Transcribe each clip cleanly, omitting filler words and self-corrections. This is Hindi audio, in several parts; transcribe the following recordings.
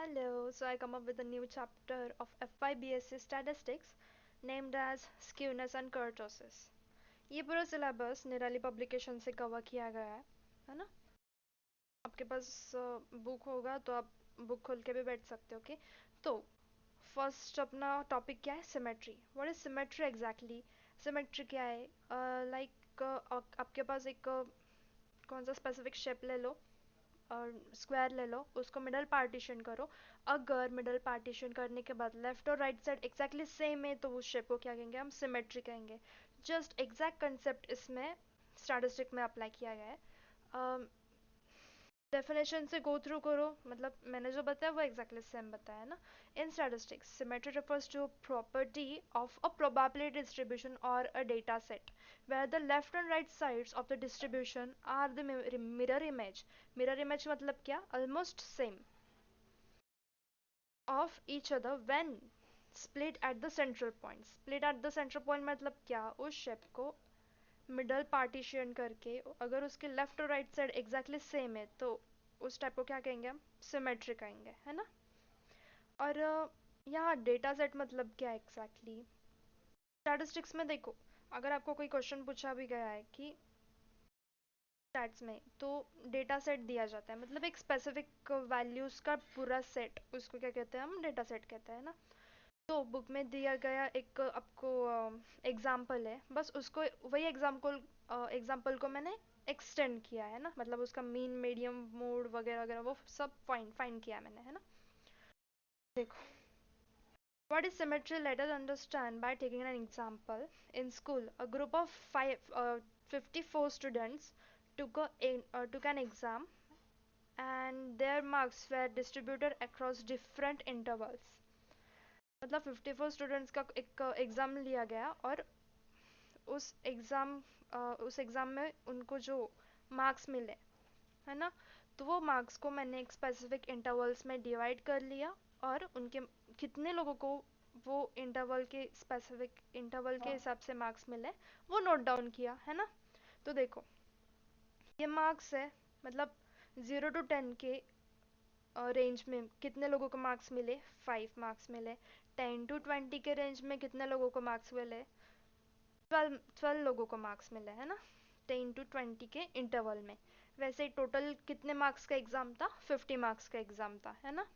Hello, so I come up with a new chapter of FYBSC Statistics named as Skewness and Kurtosis. ये पूरा सिलेबस निराली पब्लिकेशन से कवर किया गया है ना? आपके पास बुक होगा तो आप बुक खोल के भी बैठ सकते हो, ओके? तो फर्स्ट अपना टॉपिक क्या है? Symmetry. What is symmetry exactly? Symmetry क्या है? लाइक आपके पास एक कौन सा स्पेसिफिक शेप ले लो और स्क्वायर ले लो, उसको मिडल पार्टीशन करो. अगर मिडल पार्टीशन करने के बाद लेफ्ट और राइट साइड एग्जैक्टली सेम है तो उस शेप को क्या कहेंगे? हम सिमेट्री कहेंगे. जस्ट एग्जैक्ट कंसेप्ट इसमें स्टैटिस्टिक में अप्लाई किया गया है. डेफिनेशन से गो थ्रू करो, मतलब मैंने जो बताया वो एग्जैक्टली सेम बताया ना. इन statistics symmetry refers to property of a probability distribution or a data set where the left and right sides of the distribution are the mirror image. mirror image मतलब क्या? almost same of each other when split at the central point. split at the central point मतलब क्या? उस शेप को मिडल पार्टीशन करके अगर उसके लेफ्ट और राइट साइड एग्जैक्टली सेम है तो उस टाइप को क्या कहेंगे? हम सिमेट्री कहेंगे, है ना? और यहाँ डेटा सेट मतलब क्या एग्जैक्टली? स्टैटिस्टिक्स में देखो, अगर आपको कोई क्वेश्चन पूछा भी गया है कि स्टैट्स में, तो डेटा सेट दिया जाता है, मतलब एक स्पेसिफिक वैल्यूज का पूरा सेट, उसको क्या कहते हैं? हम डेटा सेट कहते हैं ना. तो बुक में दिया गया एक आपको एग्जाम्पल है, बस उसको वही एग्जाम्पल को मैंने एक्सटेंड किया है ना, मतलब उसका मीन मीडियम मोड वगैरह वगैरह वो सब फाइन फाइन किया मैंने, है ना. देखो, what is symmetry? Let us understand by taking an example. In school, a group of 54 students took an exam, and their marks were distributed across different intervals. मतलब 54 स्टूडेंट्स का एक एग्ज़ाम लिया गया और उस एग्ज़ाम उस एग्ज़ाम में उनको जो मार्क्स मिले, है ना, तो वो मार्क्स को मैंने एक स्पेसिफिक इंटरवल्स में डिवाइड कर लिया और उनके कितने लोगों को वो इंटरवल के स्पेसिफिक इंटरवल के हिसाब से मार्क्स मिले वो नोट डाउन किया, है ना. तो देखो, ये मार्क्स है, मतलब 0 to 10 के रेंज में कितने लोगों को मार्क्स मिले? 5 मार्क्स मिले. 10 to 20 के रेंज में कितने लोगों को मार्क्स मिले? 12 लोगों को मार्क्स मिले, है ना, 10 to 20 के इंटरवल में. वैसे ही टोटल कितने मार्क्स का एग्ज़ाम था? 50 मार्क्स का एग्ज़ाम था, है ना.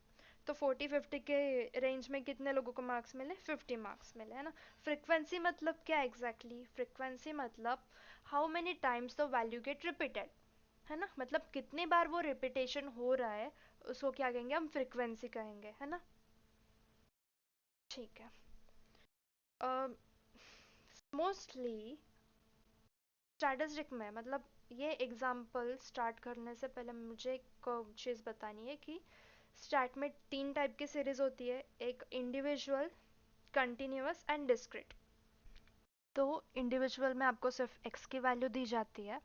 तो 40-50 के रेंज में कितने लोगों को मार्क्स मिले? 50 मार्क्स मिले, है ना. फ्रिक्वेंसी मतलब क्या एग्जैक्टली? फ्रिक्वेंसी मतलब how many times the value gate repeated, है ना, मतलब कितनी बार वो रिपीटेशन हो रहा है, उसको क्या कहेंगे? हम फ्रिक्वेंसी कहेंगे, है ना. ठीक है. मोस्टली स्टैटिस्टिक में, मतलब ये एग्जाम्पल स्टार्ट करने से पहले मुझे एक चीज़ बतानी है कि स्टैट में 3 टाइप की सीरीज होती है. एक इंडिविजुअल, कंटिन्यूअस एंड डिस्क्रीट. तो इंडिविजुअल में आपको सिर्फ एक्स की वैल्यू दी जाती है,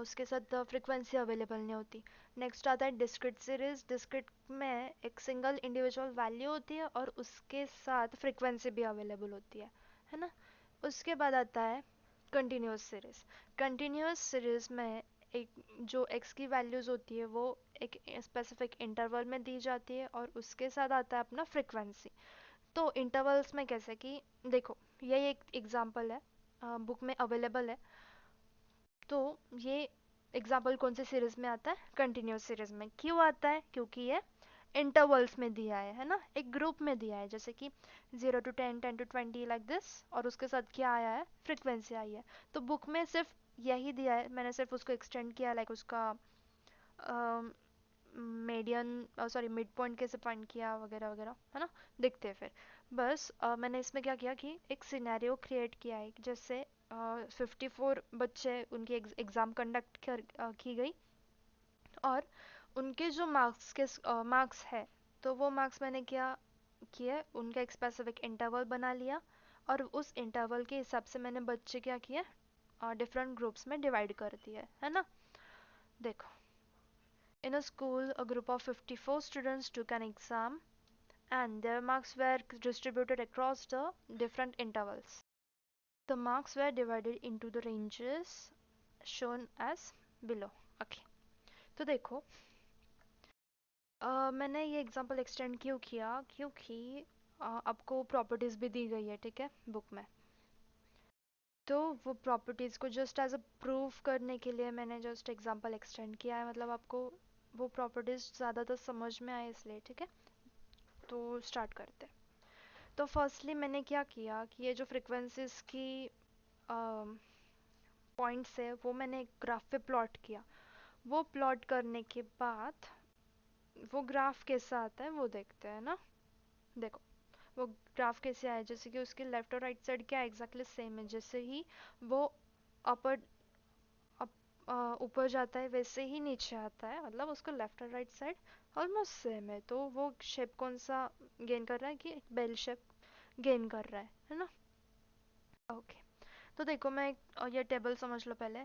उसके साथ फ्रिक्वेंसी अवेलेबल नहीं होती. नेक्स्ट आता है डिस्क्रीट सीरीज. डिस्क्रीट में एक सिंगल इंडिविजुअल वैल्यू होती है और उसके साथ फ्रिक्वेंसी भी अवेलेबल होती है ना. उसके बाद आता है कंटिन्यूस सीरीज. कंटिन्यूस सीरीज में एक जो एक्स की वैल्यूज़ होती है वो एक स्पेसिफिक इंटरवल में दी जाती है और उसके साथ आता है अपना फ्रिक्वेंसी. तो इंटरवल्स में कैसे कि देखो, यही एक एग्जांपल है, बुक में अवेलेबल है. तो ये एग्जांपल कौन से सीरीज में आता है? कंटिन्यूस सीरीज में. क्यों आता है? क्योंकि ये इंटरवल्स में दिया है ना, एक ग्रुप में दिया है, जैसे कि 0 to 10, 10 to 20 लाइक दिस, और उसके साथ क्या आया है? फ्रिक्वेंसी आई है. तो बुक में सिर्फ यही दिया है, मैंने सिर्फ उसको एक्सटेंड किया, लाइक उसका मीडियन सॉरी मिड पॉइंट कैसे फाइंड किया वगैरह वगैरह, है ना. देखते हैं फिर. बस मैंने इसमें क्या किया कि एक सिनेरियो क्रिएट किया है, जैसे 54 बच्चे, उनकी एग्ज़ाम कंडक्ट की गई और उनके जो मार्क्स है, तो वो मार्क्स मैंने क्या किया, उनका एक स्पेसिफिक इंटरवल बना लिया और उस इंटरवल के हिसाब से मैंने बच्चे क्या किए? डिफरेंट ग्रुप्स में डिवाइड कर दिए, है ना. देखो, in a school, a group of 54 students took an exam and their marks were distributed across the different intervals. The marks were divided into the ranges shown as below. Okay. तो देखो, मैंने ये एग्जांपल एक्सटेंड क्यों किया, क्योंकि आपको प्रॉपर्टीज़ भी दी गई है, ठीक है, बुक में। तो वो प्रॉपर्टीज़ को जस्ट एज अ प्रूफ करने के लिए मैंने जस्ट एग्जांपल एक्सटेंड किया है, मतलब आपको वो प्रॉपर्टीज़ ज़्यादातर समझ में आए इसलिए, ठीक है। तो स्टार्ट करते हैं। तो फर्स्टली मैंने क्या किया कि ये जो फ्रिक्वेंसीज की पॉइंट्स है वो मैंने एक ग्राफ पे प्लॉट किया। वो प्लॉट करने के बाद वो ग्राफ कैसा आता है वो देखते हैं ना। देखो वो ग्राफ कैसे आया, जैसे कि उसके लेफ्ट और राइट साइड क्या एग्जैक्टली सेम है, जैसे ही वो अपर ऊपर जाता है वैसे ही नीचे आता है, मतलब उसका लेफ्ट और राइट साइड ऑलमोस्ट सेम है। तो वो शेप कौन सा गेन कर रहा है कि बेल शेप गेन कर रहा है ना। ओके, तो देखो मैं ये टेबल समझ लो पहले।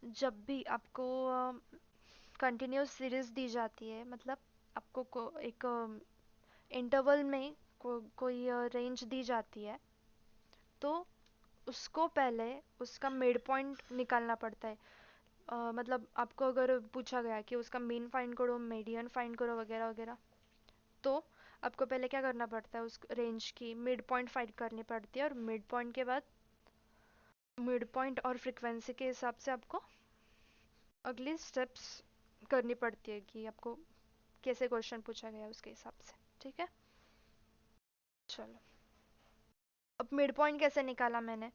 जब भी आपको कंटिन्यूस सीरीज दी जाती है, मतलब आपको एक इंटरवल में कोई रेंज दी जाती है, तो उसको पहले उसका मिड पॉइंट निकालना पड़ता है। मतलब आपको अगर पूछा गया कि उसका मीन फाइंड करो, मीडियन फाइंड करो, वगैरह वगैरह, तो आपको पहले क्या करना पड़ता है, उस रेंज की मिड पॉइंट फाइंड करनी पड़ती है, और मिड पॉइंट के बाद मिड पॉइंट और फ्रिक्वेंसी के हिसाब से आपको अगली स्टेप्स करनी पड़ती है कि आपको कैसे क्वेश्चन पूछा गया उसके हिसाब से, ठीक है। चलो, अब मिड पॉइंट कैसे निकाला मैंने,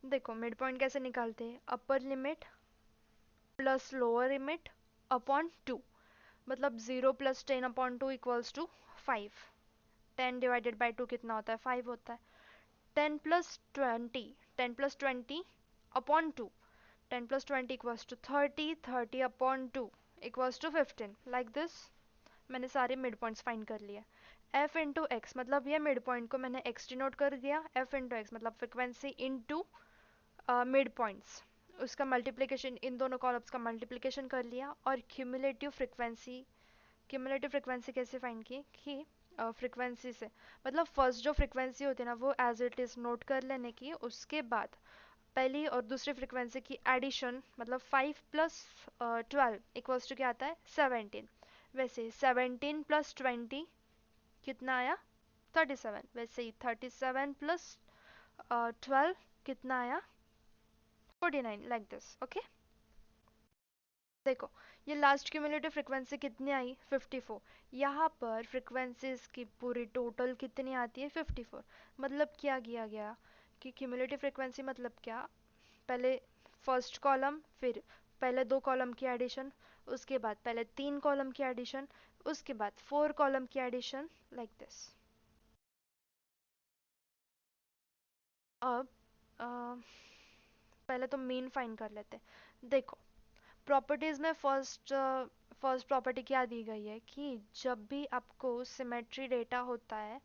देखो मिड पॉइंट कैसे निकालते हैं, upper limit plus lower limit upon 2, मतलब 0 plus 10 upon 2 equals to 5। 10 divided by 2 कितना होता है, 5 होता है। 10 plus 20, 10 plus 20 upon 2, 10 plus 20 equals to 30, 30 upon 2 equals to 15, like this. मैंने सारे मिड पॉइंट्स फाइंड कर लिए। एफ इंटू एक्स, मतलब ये मिड पॉइंट को मैंने एक्स डिनोट कर दिया, एफ इंटू एक्स मतलब फ्रिक्वेंसी इंटू मिड पॉइंट्स, उसका मल्टीप्लिकेशन, इन दोनों कॉलम्स का मल्टीप्लिकेशन कर लिया। और क्यूमुलेटिव फ्रिक्वेंसी, क्यूमुलेटिव फ्रिक्वेंसी कैसे फाइंड की कि फ्रिक्वेंसी से, मतलब फर्स्ट जो फ्रिक्वेंसी होती है ना वो एज इट इज़ नोट कर लेने की, उसके बाद पहली और दूसरी फ्रिक्वेंसी की एडिशन, मतलब 5 प्लस 12 इक्वल्स टू क्या आता है, 17। वैसे 17 प्लस 20 कितना आया, 37। वैसे ही 37 प्लस 12 कितना आया, 49, लाइक दिस, ओके। देखो ये लास्ट क्यूमुलेटिव फ्रिक्वेंसी कितनी आई, 54। यहाँ पर फ्रिक्वेंसीज की पूरी टोटल कितनी आती है, 54। मतलब क्या किया गया कि क्यूमुलेटिव फ्रिक्वेंसी मतलब क्या, पहले फर्स्ट कॉलम, फिर पहले 2 कॉलम की एडिशन, उसके बाद पहले 3 कॉलम की एडिशन, उसके बाद 4 कॉलम की एडिशन, लाइक दिस। अब पहले तो मीन फाइंड कर लेते हैं। देखो प्रॉपर्टीज में फर्स्ट प्रॉपर्टी क्या दी गई है कि जब भी आपको सिमेट्री डेटा होता है,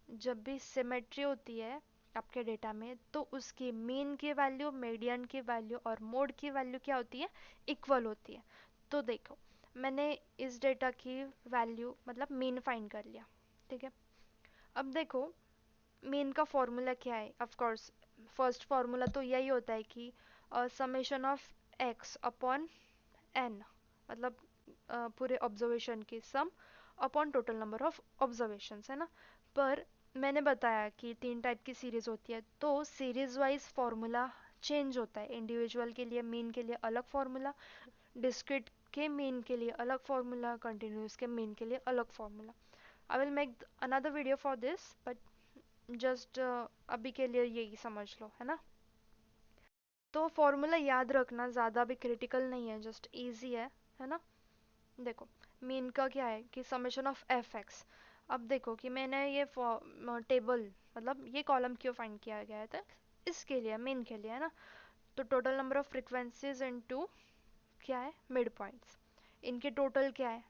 जब भी सिमेट्री होती है आपके डेटा में, तो उसकी मीन की वैल्यू, मीडियन की वैल्यू और मोड की वैल्यू क्या होती है, इक्वल होती है। तो देखो मैंने इस डेटा की वैल्यू मतलब मीन फाइंड कर लिया, ठीक है। अब देखो मीन का फॉर्मूला क्या है, ऑफ कोर्स फर्स्ट फार्मूला तो यही होता है कि summation of X upon N, मतलब पूरे ऑब्जर्वेशन की sum upon total number of observations, है ना। पर मैंने बताया कि 3 टाइप की सीरीज होती है, तो सीरीज वाइज फार्मूला चेंज होता है। इंडिविजुअल के लिए मीन के लिए अलग फार्मूला, डिस्क्रीट के मीन के लिए अलग फार्मूला, कंटिन्यूस के मीन के लिए अलग formula. I will make another video for this, but just अभी के लिए यही समझ लो, है ना। तो फॉर्मूला याद रखना ज़्यादा भी क्रिटिकल नहीं है, जस्ट इजी है ना। देखो मीन का क्या है कि समेशन ऑफ एफ एक्स। अब देखो कि मैंने ये टेबल, मतलब ये कॉलम क्यों फाइंड किया गया है, तो इसके लिए, मीन के लिए, है ना। तो total number of frequencies into क्या है, मिड पॉइंट्स, इनके टोटल क्या है,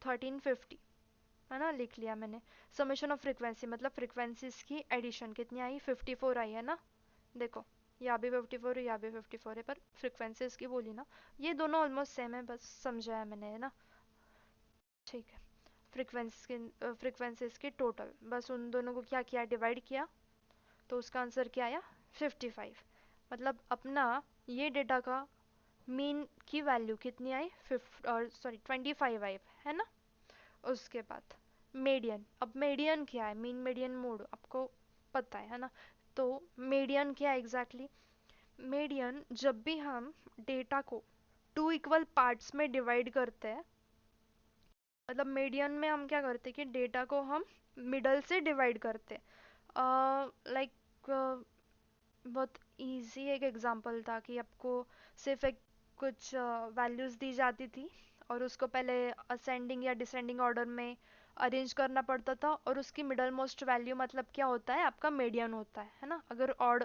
1350, है ना, लिख लिया मैंने। समेशन ऑफ फ्रिक्वेंसी मतलब फ्रिक्वेंसीज की एडिशन कितनी आई, 54 आई, है ना। देखो यहाँ भी 54 है, यहाँ भी 54 है, पर फ्रिक्वेंसीज की बोली ना, ये दोनों ऑलमोस्ट सेम है, बस समझाया मैंने, है ना। ठीक है, फ्रिक्वेंसीज की टोटल, बस उन दोनों को क्या किया, डिवाइड किया, तो उसका आंसर क्या आया, 55। मतलब अपना ये डेटा का मीन की वैल्यू कितनी आई, 5 और सॉरी 25 आई, है ना। उसके बाद मीडियन। अब मीडियन क्या है, मीन मीडियन मोड आपको पता है ना। तो मीडियन क्या है एग्जैक्टली, मीडियन जब भी हम डेटा को टू इक्वल पार्ट्स में डिवाइड करते हैं, मतलब मीडियन में हम क्या करते हैं कि डेटा को हम मिडल से डिवाइड करते हैं। लाइक बहुत इजी एक एग्जांपल था कि आपको सिर्फ एक कुछ वैल्यूज दी जाती थी और उसको पहले असेंडिंग या डिसेंडिंग ऑर्डर में अरेंज करना पड़ता था, और उसकी मिडल मोस्ट वैल्यू मतलब क्या होता है, आपका मीडियन होता है ना। अगर ऑड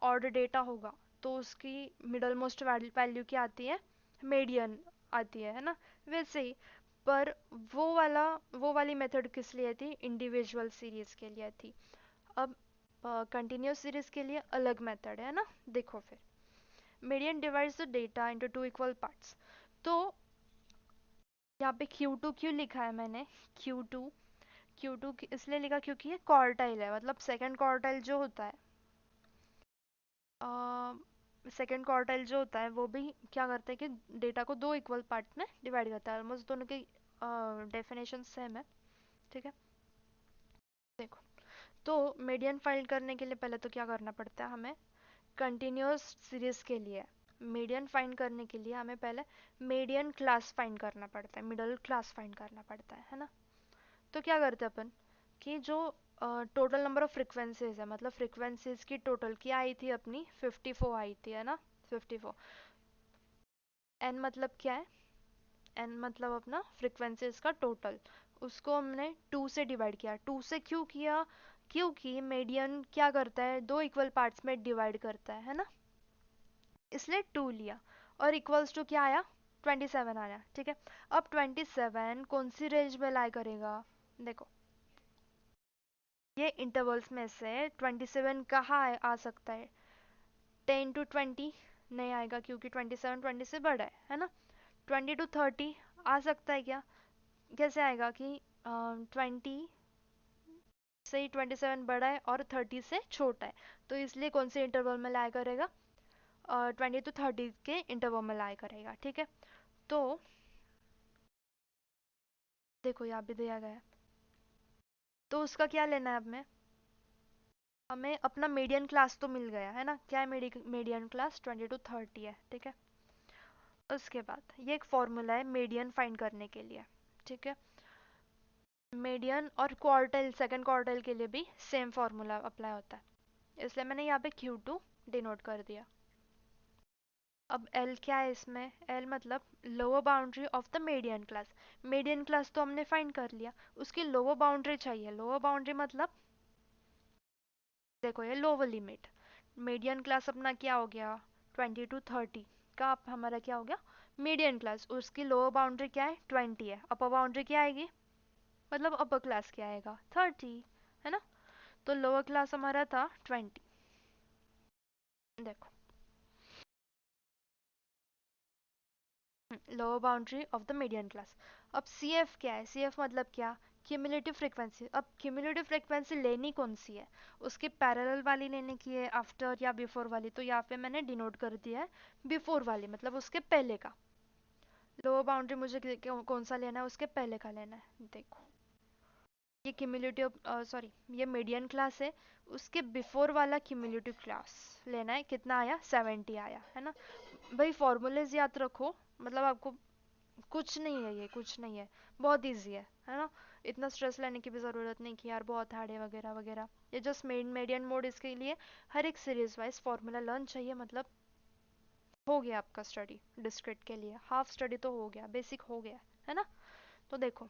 ऑड डेटा होगा तो उसकी मिडल मोस्ट वैल्यू क्या आती है, मीडियन आती है ना। वैसे ही पर वो वाली मेथड किस लिए थी, इंडिविजुअल सीरीज के लिए थी। अब कंटिन्यूस सीरीज के लिए अलग मेथड है ना। देखो फिर median divides the data into two equal parts. तो यहाँ पे Q2 क्यों लिखा है मैंने, Q2 Q2 इसलिए लिखा क्योंकि ये क्वार्टाइल है, मतलब सेकंड क्वार्टाइल जो होता है, सेकेंड क्वार्टाइल जो होता है वो भी क्या करता है कि डेटा को दो इक्वल पार्ट में डिवाइड करता है। ऑलमोस्ट दोनों की डेफिनेशन सेम है, ठीक है। देखो तो मीडियन फाइंड करने के लिए पहले तो क्या करना पड़ता है हमें, कंटिन्यूस सीरीज के लिए मीडियन फाइंड करने के लिए हमें पहले मीडियन क्लास फाइंड करना पड़ता है, मिडल क्लास फाइंड करना पड़ता है ना। तो क्या करते हैं अपन कि जो टोटल नंबर ऑफ फ्रिक्वेंसीज है, मतलब फ्रिक्वेंसीज की टोटल क्या आई थी अपनी 54 आई थी है ना, 54। एन मतलब क्या है, एन मतलब अपना फ्रिक्वेंसीज का टोटल, उसको हमने 2 से डिवाइड किया। 2 से क्यों किया, क्योंकि मीडियन क्या करता है, दो इक्वल पार्ट्स में डिवाइड करता है ना, इसलिए 2 लिया। और इक्वल्स टू क्या आया, 27 आया, ठीक है। अब 27 कौन सी रेंज में लाई करेगा, देखो ये इंटरवल्स में से 27 कहाँ आ सकता है, 10 टू 20 नहीं आएगा क्योंकि 27 20 से बड़ा है ना। 20 टू 30 आ सकता है क्या, कैसे आएगा कि 20 से ही 27 बड़ा है और 30 से छोटा है, तो इसलिए कौन से इंटरवल में लाई करेगा, 20 टू 30 के इंटरवल में लाई करेगा, ठीक है। तो देखो यहाँ भी दिया गया है, तो उसका क्या लेना है हमें, हमें अपना मीडियन क्लास तो मिल गया है ना। क्या है मीडियन क्लास, 20 टू 30 है, ठीक है। उसके बाद ये एक फॉर्मूला है मीडियन फाइंड करने के लिए, ठीक है। मीडियन और क्वार्टाइल, सेकंड क्वार्टाइल के लिए भी सेम फॉर्मूला अप्लाई होता है, इसलिए मैंने यहाँ पे Q2 डिनोट कर दिया। अब L क्या है इसमें, L मतलब lower boundary of the median class. Median class तो हमने फाइंड कर लिया, उसकी लोअर बाउंड्री चाहिए। लोअर बाउंड्री मतलब देखो ये लोअर लिमिट, मीडियन क्लास अपना क्या हो गया 20 टू 30 का, अब हमारा क्या हो गया मीडियन क्लास, उसकी लोअर बाउंड्री क्या है 20 है, अपर बाउंड्री क्या आएगी, मतलब अपर क्लास क्या आएगा 30 है ना। तो लोअर क्लास हमारा था 20। देखो lower boundary of the median class. अब CF क्या है, CF मतलब क्या, क्यूमुलेटिव फ्रीक्वेंसी। अब क्यूमुलेटिव फ्रीक्वेंसी लेनी कौन सी है, उसके पैरेलल वाली लेने की है, आफ्टर या बिफोर वाली, तो यहाँ पे मैंने डिनोट कर दिया है बिफोर वाली, मतलब उसके पहले का। लोअर बाउंड्री मुझे कौन सा लेना है, उसके पहले का लेना है। देखो ये क्यूमुलेटिव सॉरी ये मीडियन क्लास है, उसके बिफोर वाला क्यूमुलेटिव क्लास लेना है। कितना आया 70 आया है ना। भाई फॉर्मूलेज याद रखो, मतलब आपको कुछ नहीं है, ये कुछ नहीं है, बहुत इजी है ना। इतना स्ट्रेस लेने की भी ज़रूरत नहीं कि यार बहुत हार्ड है वगैरह वगैरह। ये जस्ट मीडियन मोड, इसके लिए हर एक सीरीज वाइज फॉर्मूला लर्न चाहिए, मतलब हो गया आपका स्टडी। डिस्क्रिट के लिए हाफ स्टडी तो हो गया, बेसिक हो गया है ना। तो देखो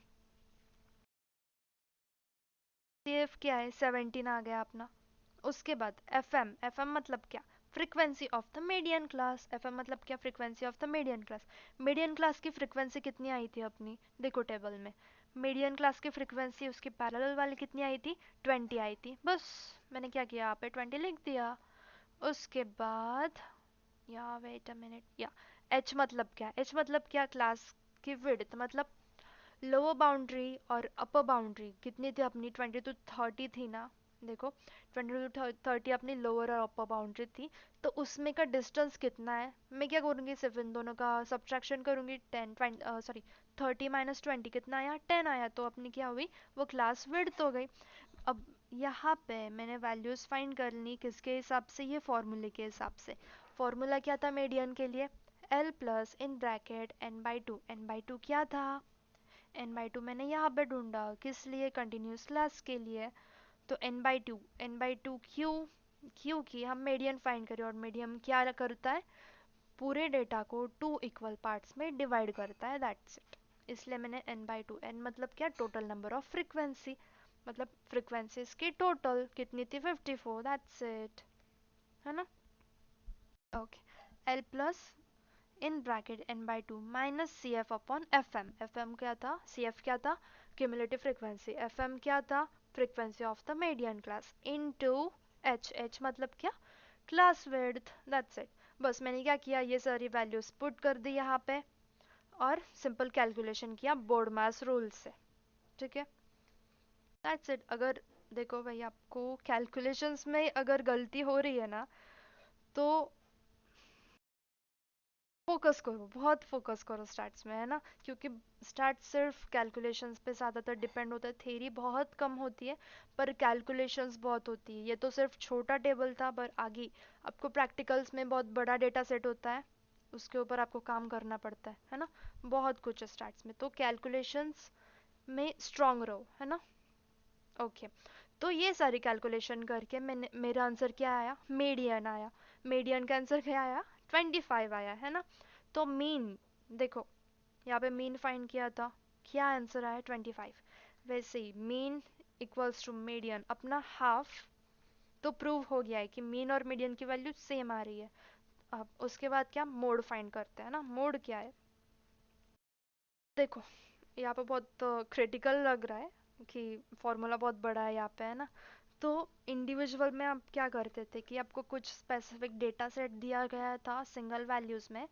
CF क्या है 17 आ गया अपना। उसके बाद FM, FM मतलब क्या, frequency of the median class. FM मतलब क्या, frequency of the median class. Median class की फ्रीक्वेंसी कितनी आई थी अपनी, देखो टेबल में मीडियन क्लास की फ्रीक्वेंसी उसकी पैरेलल वाली कितनी आई थी 20 आई थी, बस मैंने क्या किया यहाँ पे 20 लिख दिया। उसके बाद या वेट अ मिनट, या H मतलब क्या, H मतलब क्या, क्लास की विड्थ, मतलब लोअर बाउंड्री और अपर बाउंड्री कितनी थी अपनी 20 टू 30 थी ना। देखो 20 टू 30 अपनी लोअर और अपर बाउंड्री थी, तो उसमें का डिस्टेंस कितना है, मैं क्या करूँगी सिर्फ इन दोनों का सब्ट्रैक्शन करूँगी, 10 20 सॉरी 30 - 20 कितना आया, 10 आया। तो अपनी क्या हुई, वो क्लास विड्थ हो गई। अब यहाँ पे मैंने वैल्यूज फाइंड कर ली किसके हिसाब से, ये फॉर्मूले के हिसाब से। फॉर्मूला क्या था मीडियन के लिए, L plus in bracket n/2। n/2 क्या था, n/2 मैंने यहाँ पे ढूंढा, किस लिए, कंटिन्यूस क्लास के लिए। तो n/2 क्यों, क्योंकि हम मीडियन फाइंड करें, और मीडियन क्या करता है, पूरे डेटा को 2 इक्वल पार्ट्स में डिवाइड करता है, दैट्स इट। इसलिए मैंने n/2, n मतलब क्या, टोटल नंबर ऑफ फ्रीक्वेंसी, मतलब फ्रीक्वेंसीज की टोटल कितनी थी, 54, दैट्स इट, है ना। Okay, L plus in bracket n/2 minus C F upon F M. F M क्या था, सी एफ क्या था, क्यूमुलेटिव फ्रीक्वेंसी, एफ एम क्या था, frequency of the median class, into H, H मतलब क्या, क्लास विड्थ, दैट्स इट। बस मैंने क्या किया, ये सारी वैल्यूज पुट कर दी यहाँ पे, और सिंपल कैलकुलेशन किया बोर्ड मास रूल से, ठीक है, दैट्स इट। अगर देखो भाई, आपको कैलकुलेशंस में अगर गलती हो रही है ना, तो फोकस करो, बहुत फोकस करो स्टैट्स में, है ना, क्योंकि स्टैट्स सिर्फ कैलकुलेशंस पे ज़्यादातर डिपेंड होता है, थ्योरी बहुत कम होती है पर कैलकुलेशंस बहुत होती है। ये तो सिर्फ छोटा टेबल था, पर आगे आपको प्रैक्टिकल्स में बहुत बड़ा डेटा सेट होता है, उसके ऊपर आपको काम करना पड़ता है ना, बहुत कुछ है स्टैट्स में, तो कैलकुलेशंस में स्ट्रांग रहो, है ना। ओके, तो ये सारी कैलकुलेशन करके मैंने, मेरा आंसर क्या आया, मीडियन आया। मीडियन का आंसर क्या आया, 25 आया, है ना। तो मीन, देखो यहाँ पे मीन फाइंड किया था, क्या आंसर आया, 25। वैसे ही मीन इक्वल्स टू मीडियन अपना हाफ, तो प्रूव हो गया है कि मीन और मीडियन की वैल्यू सेम आ रही है। अब उसके बाद क्या, मोड फाइंड करते हैं ना। मोड क्या है, देखो यहाँ पे बहुत क्रिटिकल लग रहा है कि फॉर्मूला बहुत बड़ा है यहाँ पे, है ना। तो इंडिविजुअल में आप क्या करते थे कि आपको कुछ स्पेसिफिक डेटा सेट दिया गया था सिंगल वैल्यूज़ में,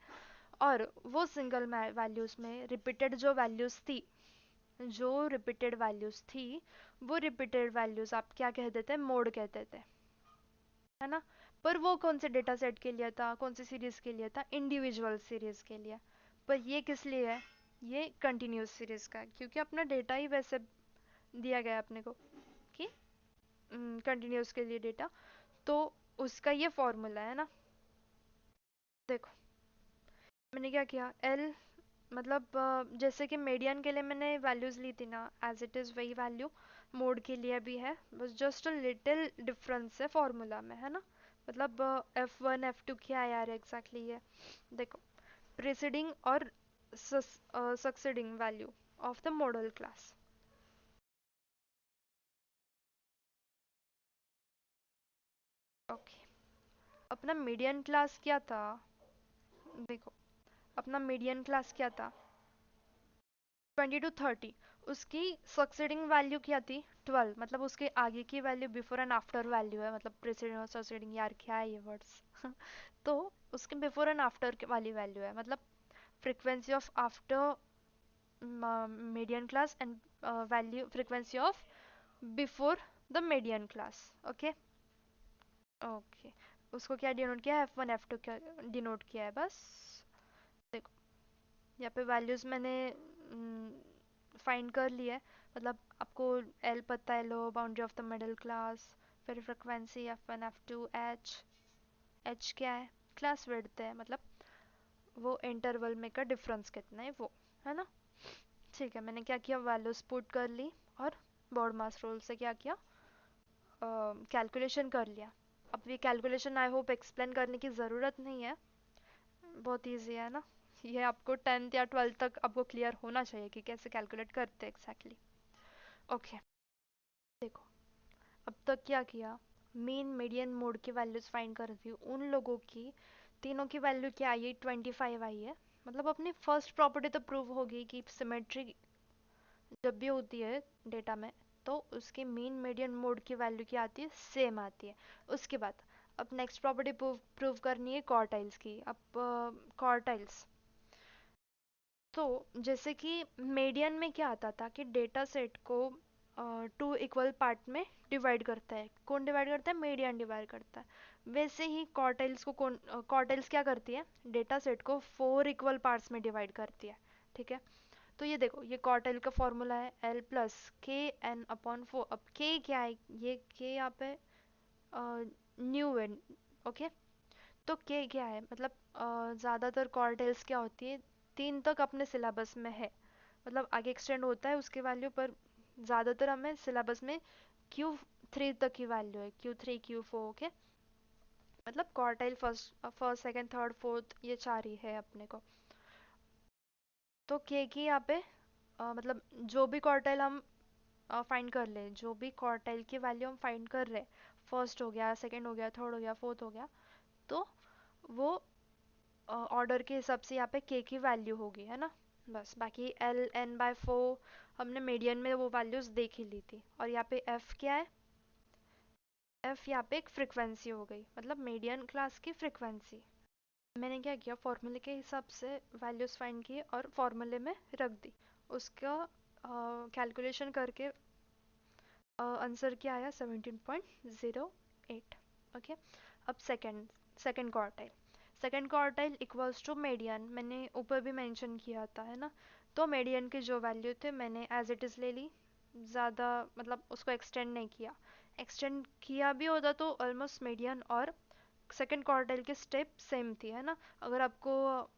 और वो सिंगल वैल्यूज़ में रिपीटेड जो वैल्यूज़ थी, जो रिपीटेड वैल्यूज़ थी, वो रिपीटेड वैल्यूज़ आप क्या कहते थे, मोड कहते थे, है ना। पर वो कौन से डेटा सेट के लिए था, कौन सी सीरीज़ के लिए था, इंडिविजुअल सीरीज़ के लिए। पर ये किस लिए है, ये कंटिन्यूस सीरीज़ का है, क्योंकि अपना डेटा ही वैसे दिया गया है अपने को कि कंटिन्यूस के लिए डेटा, तो उसका ये फॉर्मूला है ना। देखो मैंने क्या किया, एल मतलब जैसे कि मीडियन के लिए मैंने वैल्यूज़ ली थी ना, एज इट इज़ वही वैल्यू मोड के लिए भी है, बस जस्ट अ लिटिल डिफरेंस है फॉर्मूला में, है ना। मतलब F1 F2 क्या है यार एग्जैक्टली ये, देखो प्रीसीडिंग और succeeding value of the model class. Okay, अपना मीडियन क्लास क्या था, देखो अपना मीडियन क्लास क्या था, 20 to 30। उसकी सक्सीडिंग वैल्यू क्या थी, 12, मतलब उसके आगे की value before and after value है, मतलब प्रीसीडिंग और सक्सीडिंग, यार क्या है ये वर्ड्स तो उसके बिफोर एंड आफ्टर वाली वैल्यू है, मतलब frequency of after median class and value frequency of before the median class. Okay, okay, उसको क्या डिनोट किया है, F1 F2 क्या डिनोट किया है बस। देखो यहाँ पे वैल्यूज मैंने फाइंड कर ली है, मतलब आपको एल पता है, lower boundary of the middle class, फिर frequency F1 F2 H, H क्या है, क्लास विड्थ है, मतलब वो इंटरवल में का डिफरेंस कितना है वो, है ना। ठीक है, मैंने क्या किया, वैल्यूज पुट कर ली, और बोर्ड मास रूल से क्या किया, कैलकुलेशन कर लिया। अब ये कैलकुलेशन आई होप एक्सप्लेन करने की ज़रूरत नहीं है, बहुत ईजी है ना। ये आपको 10th या 12th तक आपको क्लियर होना चाहिए कि कैसे कैलकुलेट करते हैं एग्जैक्टली। ओके, देखो अब तक क्या किया, मीन मीडियन मोड की वैल्यूज फाइंड कर दी, उन लोगों की तीनों की वैल्यू क्या आई है, 25 आई है। मतलब अपनी फर्स्ट प्रॉपर्टी तो प्रूव होगी कि सिमेट्री जब भी होती है डेटा में, तो उसकी मीन मीडियन मोड की वैल्यू क्या आती है, सेम आती है। उसके बाद अब नेक्स्ट प्रॉपर्टी प्रूव करनी है क्वार्टाइल्स की। अब क्वार्टाइल्स, तो जैसे कि मीडियन में क्या आता था कि डेटा सेट को 2 इक्वल पार्ट में डिवाइड करता है, कौन डिवाइड करता है, मीडियन डिवाइड करता है। वैसे ही क्वार्टाइल्स को कौन, क्वार्टाइल्स क्या करती है, डेटा सेट को 4 इक्वल पार्ट्स में डिवाइड करती है, ठीक है। तो ये देखो, ये क्वार्टाइल का फॉर्मूला है L प्लस के एन अपॉन 4। अब के क्या है, ये के यहाँ पे न्यू है, ओके। तो के क्या है, मतलब ज़्यादातर क्वार्टाइल्स क्या होती है, 3 तक अपने सिलेबस में है, मतलब आगे एक्सटेंड होता है उसकी वैल्यू, पर ज़्यादातर हमें सिलेबस में Q3 तक की वैल्यू है, Q3 Q4, ओके। मतलब quartile first first second third fourth ये 4 ही है अपने को। तो के की यहाँ पे मतलब जो भी क्वार्टाइल हम फाइंड कर ले, जो भी क्वार्टाइल की वैल्यू हम फाइंड कर रहे, फर्स्ट हो गया, सेकंड हो गया, थर्ड हो गया, फोर्थ हो गया, तो वो ऑर्डर के हिसाब से यहाँ पे के की वैल्यू होगी, है ना। बस बाकी Ln/4 हमने मीडियन में वो वैल्यूज देख ही ली थी। और यहाँ पे एफ क्या है, एफ यहाँ पे एक फ्रिक्वेंसी हो गई, मतलब मीडियन क्लास की फ्रिक्वेंसी। मैंने क्या किया, फॉर्मूले के हिसाब से वैल्यूज फाइंड किए और फॉर्मूले में रख दी, उसका कैलकुलेशन करके आंसर क्या आया, 17.08, ओके। अब second second quartile, second quartile equals to median, मैंने ऊपर भी मेंशन किया था, है ना। तो मीडियन की जो वैल्यू थे मैंने एज इट इज़ ले ली, ज़्यादा मतलब उसको एक्सटेंड नहीं किया। एक्सटेंड किया भी होता तो ऑलमोस्ट मीडियन और सेकंड क्वार्टाइल की स्टेप सेम थी, है ना। अगर आपको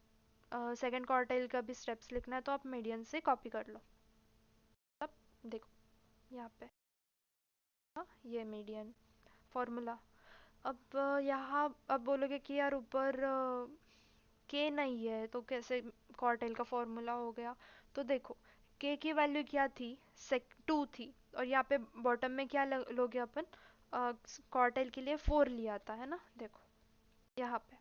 सेकंड क्वार्टाइल का भी स्टेप्स लिखना है तो आप मीडियन से कॉपी कर लो। अब देखो यहाँ पे ये मीडियन फॉर्मूला। अब यहाँ अब बोलोगे कि यार ऊपर के नहीं है तो कैसे क्वार्टाइल का फॉर्मूला हो गया। तो देखो, के की वैल्यू क्या थी, 2 थी, और यहाँ पे बॉटम में क्या लोगे अपन, क्वार्टाइल के लिए 4 लिया था, है ना। देखो यहाँ पे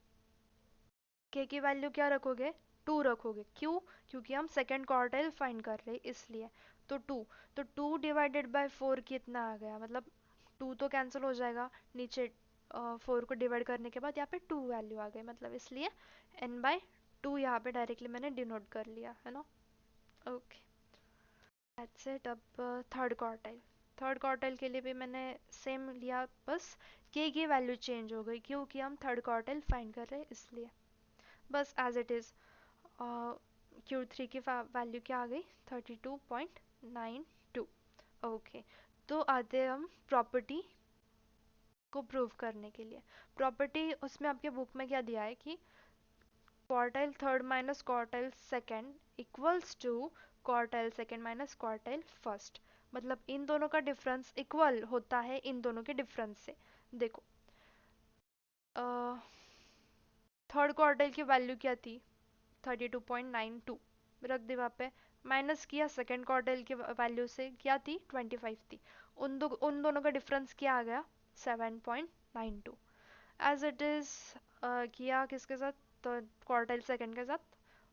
के की वैल्यू क्या रखोगे, 2 रखोगे, क्यों, क्योंकि हम सेकेंड क्वार्टाइल फाइंड कर रहे हैं इसलिए। तो 2, तो 2 डिवाइडेड बाय 4 कितना आ गया, मतलब 2 तो कैंसिल हो जाएगा नीचे, 4 को डिवाइड करने के बाद यहाँ पे 2 वैल्यू आ गई, मतलब इसलिए n/2 यहाँ पे डायरेक्टली मैंने डिनोट कर लिया, है ना। Okay, that's it. अब थर्ड क्वार्टाइल, थर्ड क्वार्टाइल के लिए भी मैंने सेम लिया, बस के की वैल्यू चेंज हो गई क्योंकि हम थर्ड क्वार्टाइल फाइंड कर रहे हैं इसलिए, बस एज इट इज़। Q3 की वैल्यू क्या आ गई, 32.92, ओके। तो आते हैं हम प्रॉपर्टी को प्रूव करने के लिए। प्रॉपर्टी उसमें आपके बुक में क्या दिया है कि quartile third minus quartile second equals to quartile second minus quartile first, मतलब इन दोनों का डिफरेंस इक्वल होता है इन दोनों के डिफरेंस से। देखो थर्ड क्वार्टाइल की वैल्यू क्या थी, 32.92, रख दी वहाँ पे, माइनस किया सेकेंड क्वार्टाइल की वैल्यू से, क्या थी, 25 थी, उन दोनों का डिफरेंस क्या आ गया, 7.92। एज इट इज़ किया किसके साथ, तो क्वार्टाइल सेकेंड के साथ,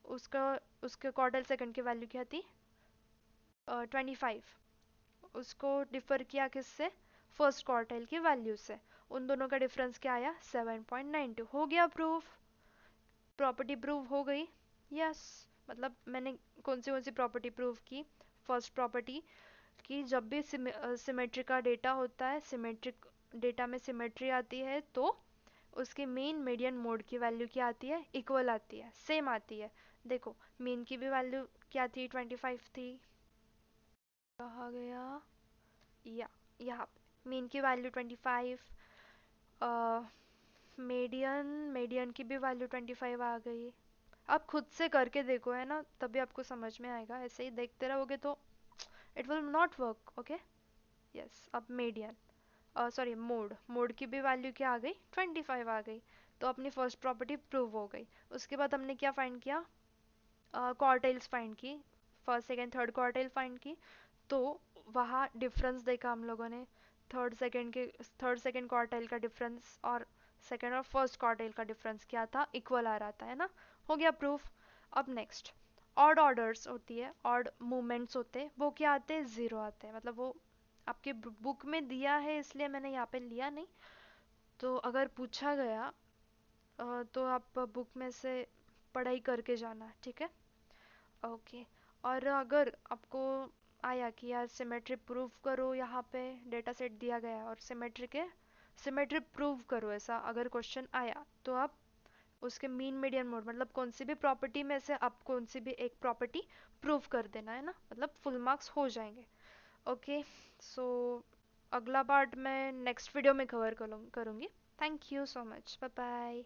उसका उसके क्वार्टाइल सेकेंड की वैल्यू क्या थी, 25, उसको डिफर किया किससे, फर्स्ट क्वार्टाइल की वैल्यू से, उन दोनों का डिफरेंस क्या आया, 7.92, हो गया प्रूफ, प्रॉपर्टी प्रूव हो गई। यस, मतलब मैंने कौन सी प्रॉपर्टी प्रूव की, फर्स्ट प्रॉपर्टी कि जब भी सिमेट्री का डेटा होता है, सिमेट्रिक डेटा में सिमेट्री आती है तो उसके मीन मीडियन मोड की वैल्यू क्या आती है, इक्वल आती है, सेम आती है। देखो मीन की भी वैल्यू क्या थी, 25 थी, कहा गया, या यहाँ पे मीन की वैल्यू 25, मीडियन मीडियन की भी वैल्यू 25 आ गई। आप खुद से करके देखो, है ना, तभी आपको समझ में आएगा, ऐसे ही देखते रहोगे तो it will not work, okay. Yes, अब मीडियन सॉरी मोड, मोड की भी वैल्यू क्या आ गई, 25 आ गई, तो अपनी फर्स्ट प्रॉपर्टी प्रूव हो गई। उसके बाद हमने क्या फाइंड किया, क्वार्टाइल्स फाइंड की, first second third quartile find की, तो वहाँ डिफरेंस देखा हम लोगों ने, थर्ड सेकेंड क्वार्टाइल का डिफरेंस और सेकेंड और फर्स्ट क्वार्टाइल का डिफरेंस क्या था, इक्वल आ रहा था, है ना, हो गया प्रूफ। अब नेक्स्ट ऑड ऑर्डर्स होती है, ऑड मूवमेंट्स होते हैं, वो क्या आते हैं, ज़ीरो आते हैं, मतलब वो आपके बुक में दिया है इसलिए मैंने यहाँ पे लिया नहीं, तो अगर पूछा गया तो आप बुक में से पढ़ाई करके जाना, ठीक है, ओके। और अगर आपको आया कि यार सिमेट्री प्रूव करो, यहाँ पे डेटा सेट दिया गया है और सिमेट्री प्रूव करो, ऐसा अगर क्वेश्चन आया तो आप उसके मीन मीडियन मोड मतलब कौन सी भी प्रॉपर्टी में से आप कौन सी भी एक प्रॉपर्टी प्रूव कर देना है ना, मतलब फुल मार्क्स हो जाएंगे। ओके, सो अगला पार्ट मैं नेक्स्ट वीडियो में कवर करूँगी। Thank you so much, bye bye.